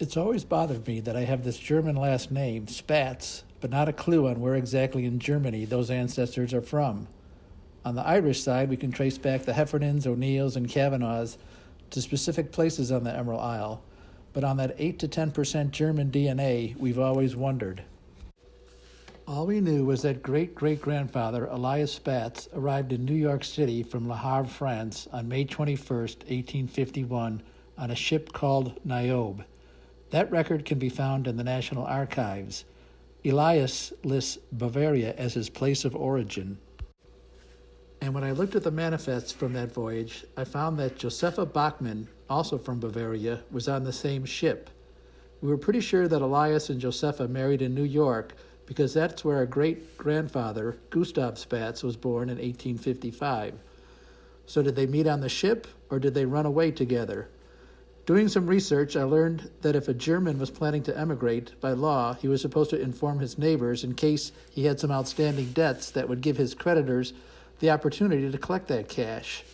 It's always bothered me that I have this German last name, Spatz, but not a clue on where exactly in Germany those ancestors are from. On the Irish side, we can trace back the Heffernans, O'Neills, and Kavanaghs to specific places on the Emerald Isle, but on that 8 to 10% German DNA, we've always wondered. All we knew was that great-great-grandfather Elias Spatz arrived in New York City from Le Havre, France on May 21st, 1851 on a ship called Niobe. That record can be found in the National Archives. Elias lists Bavaria as his place of origin. And when I looked at the manifests from that voyage, I found that Josephine Bachmann, also from Bavaria, was on the same ship. We were pretty sure that Elias and Josepha married in New York because that's where our great-grandfather, Gustav Spatz, was born in 1855. So did they meet on the ship, or did they run away together? Doing some research, I learned that if a German was planning to emigrate, by law, he was supposed to inform his neighbors in case he had some outstanding debts that would give his creditors the opportunity to collect that cash.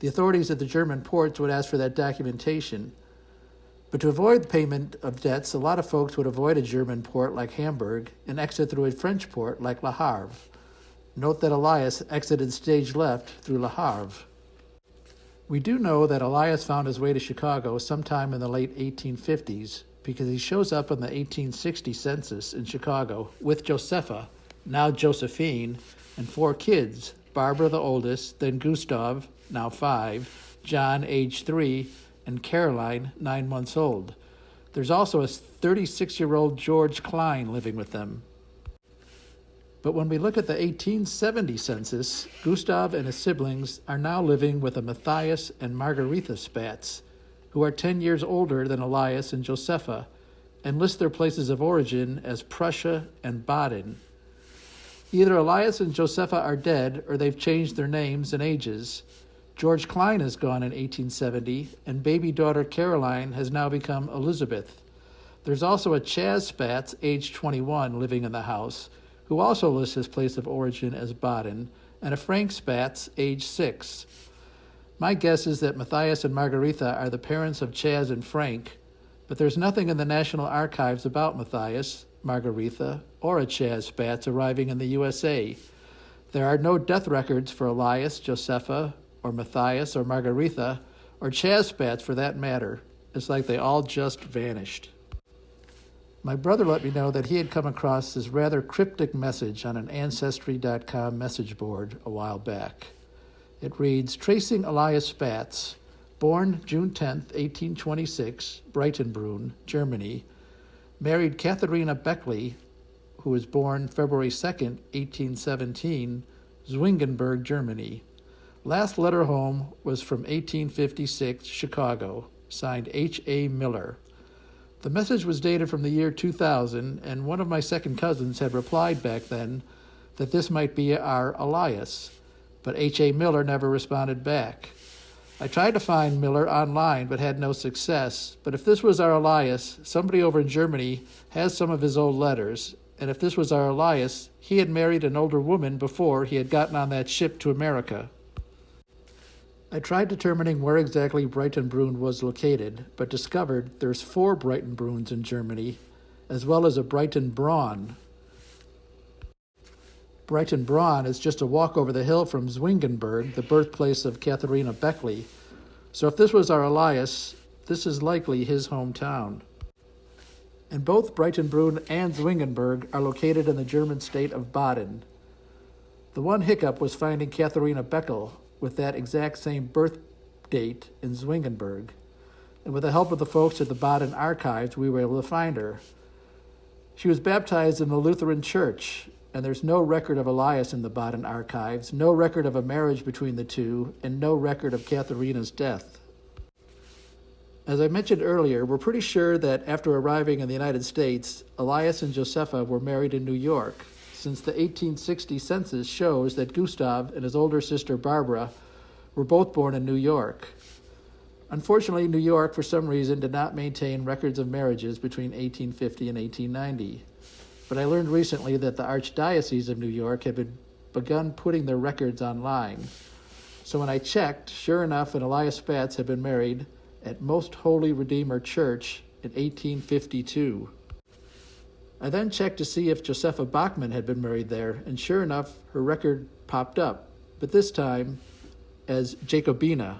The authorities at the German ports would ask for that documentation. But to avoid the payment of debts, a lot of folks would avoid a German port like Hamburg and exit through a French port like Le Havre. Note that Elias exited stage left through Le Havre. We do know that Elias found his way to Chicago sometime in the late 1850s because he shows up in the 1860 census in Chicago with Josepha, now Josephine, and 4 kids, Barbara the oldest, then Gustav, now 5, John, age 3, and Caroline, 9 months old. There's also a 36-year-old George Klein living with them. But when we look at the 1870 census, Gustav and his siblings are now living with a Mattheus and Margaretha Spatz, who are 10 years older than Elias and Josepha, and list their places of origin as Prussia and Baden. Either Elias and Josepha are dead, or they've changed their names and ages. George Klein is gone in 1870, and baby daughter Caroline has now become Elizabeth. There's also a Chaz Spatz, age 21, living in the house, who also lists his place of origin as Baden, and a Frank Spatz, age 6. My guess is that Mattheus and Margaretha are the parents of Chaz and Frank, but there's nothing in the National Archives about Mattheus, Margaretha, or a Chaz Spatz arriving in the USA. There are no death records for Elias, Josepha, or Mattheus, or Margaretha, or Chaz Spatz for that matter. It's like they all just vanished. My brother let me know that he had come across this rather cryptic message on an Ancestry.com message board a while back. It reads, "Tracing Elias Spatz, born June 10, 1826, Breitenbrunn, Germany, married Catharina Beckel, who was born February 2, 1817, Zwingenberg, Germany. Last letter home was from 1856, Chicago, signed H.A. Miller. The message was dated from the year 2000, and one of my second cousins had replied back then that this might be our Elias, but H.A. Miller never responded back. I tried to find Miller online but had no success, but if this was our Elias, somebody over in Germany has some of his old letters, and if this was our Elias, he had married an older woman before he had gotten on that ship to America." I tried determining where exactly Breitenbrunn was located, but discovered there's 4 Breitenbrunns in Germany, as well as a Breitenbronn. Breitenbronn is just a walk over the hill from Zwingenberg, the birthplace of Catharina Beckel. So if this was our Elias, this is likely his hometown. And both Breitenbrunn and Zwingenberg are located in the German state of Baden. The one hiccup was finding Catharina Beckel with that exact same birth date in Zwingenberg. And with the help of the folks at the Baden Archives, we were able to find her. She was baptized in the Lutheran Church, and there's no record of Elias in the Baden Archives, no record of a marriage between the two, and no record of Catharina's death. As I mentioned earlier, we're pretty sure that after arriving in the United States, Elias and Josepha were married in New York, since the 1860 census shows that Gustav and his older sister Barbara were both born in New York. Unfortunately, New York, for some reason, did not maintain records of marriages between 1850 and 1890. But I learned recently that the Archdiocese of New York had begun putting their records online. So when I checked, sure enough, an Elias Spatz had been married at Most Holy Redeemer Church in 1852. I then checked to see if Josephine Bachmann had been married there, and sure enough, her record popped up, but this time as Jacobina.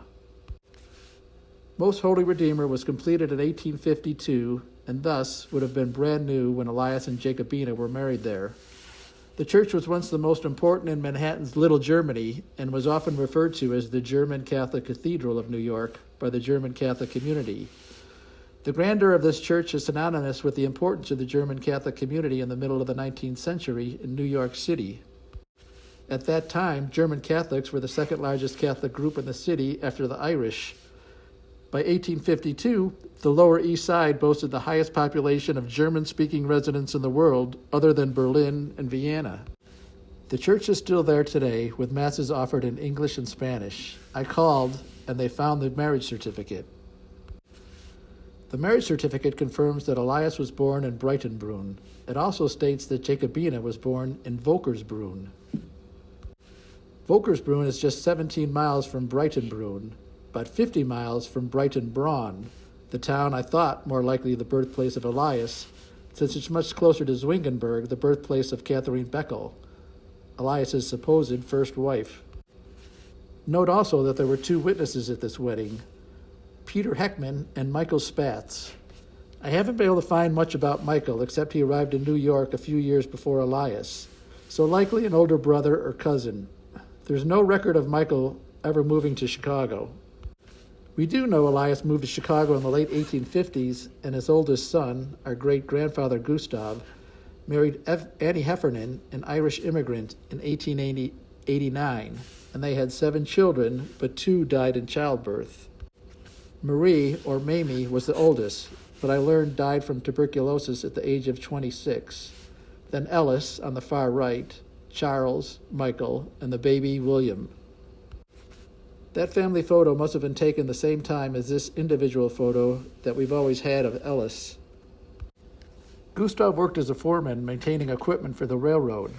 Most Holy Redeemer was completed in 1852, and thus would have been brand new when Elias and Jacobina were married there. The church was once the most important in Manhattan's Little Germany and was often referred to as the German Catholic Cathedral of New York by the German Catholic community. The grandeur of this church is synonymous with the importance of the German Catholic community in the middle of the 19th century in New York City. At that time, German Catholics were the second largest Catholic group in the city after the Irish. By 1852, the Lower East Side boasted the highest population of German-speaking residents in the world, other than Berlin and Vienna. The church is still there today, with masses offered in English and Spanish. I called, and they found the marriage certificate. The marriage certificate confirms that Elias was born in Breitenbrunn. It also states that Jacobina was born in Volkersbrunn. Volkersbrunn is just 17 miles from Breitenbrunn, about 50 miles from Breitenbronn, the town I thought more likely the birthplace of Elias, since it's much closer to Zwingenberg, the birthplace of Catharina Beckel, Elias's supposed first wife. Note also that there were two witnesses at this wedding, Peter Heckman and Michael Spatz. I haven't been able to find much about Michael, except he arrived in New York a few years before Elias, so likely an older brother or cousin. There's no record of Michael ever moving to Chicago. We do know Elias moved to Chicago in the late 1850s, and his oldest son, our great-grandfather Gustav, married Annie Heffernan, an Irish immigrant, in 1889, and they had 7 children, but 2 died in childbirth. Marie, or Mamie, was the oldest, but I learned died from tuberculosis at the age of 26. Then Ellis, on the far right, Charles, Michael, and the baby William. That family photo must have been taken the same time as this individual photo that we've always had of Ellis. Gustav worked as a foreman maintaining equipment for the railroad.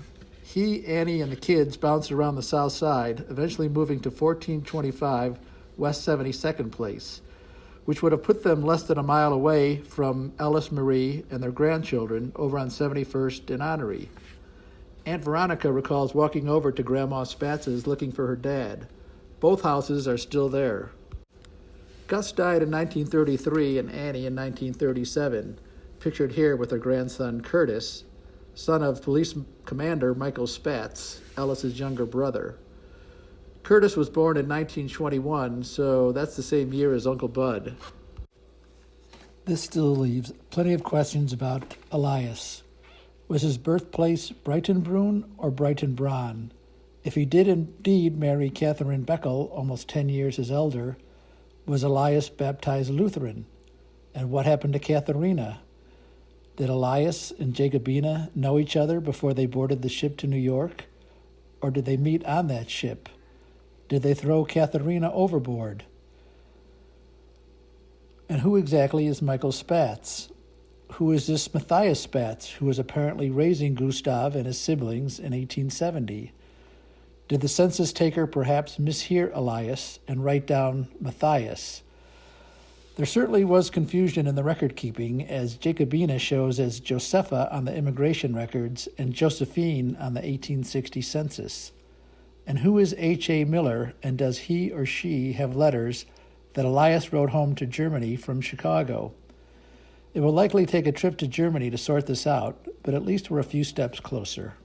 He, Annie, and the kids bounced around the south side, eventually moving to 1425 West 72nd Place, which would have put them less than a mile away from Ellis Marie and their grandchildren over on 71st and Honorary. Aunt Veronica recalls walking over to Grandma Spatz's looking for her dad. Both houses are still there. Gus died in 1933 and Annie in 1937, pictured here with her grandson Curtis, son of Police Commander Michael Spatz, Ellis's younger brother. Curtis was born in 1921, so that's the same year as Uncle Bud. This still leaves plenty of questions about Elias. Was his birthplace Breitenbrunn or Breitenbronn? If he did indeed marry Catharina Beckel, almost 10 years his elder, was Elias baptized Lutheran? And what happened to Katharina? Did Elias and Jacobina know each other before they boarded the ship to New York? Or did they meet on that ship? Did they throw Katharina overboard? And who exactly is Michael Spatz? Who is this Mattheus Spatz, who was apparently raising Gustav and his siblings in 1870? Did the census taker perhaps mishear Elias and write down Mattheus? There certainly was confusion in the record-keeping, as Jacobina shows as Josepha on the immigration records and Josephine on the 1860 census. And who is H.A. Miller, and does he or she have letters that Elias wrote home to Germany from Chicago? It will likely take a trip to Germany to sort this out, but at least we're a few steps closer.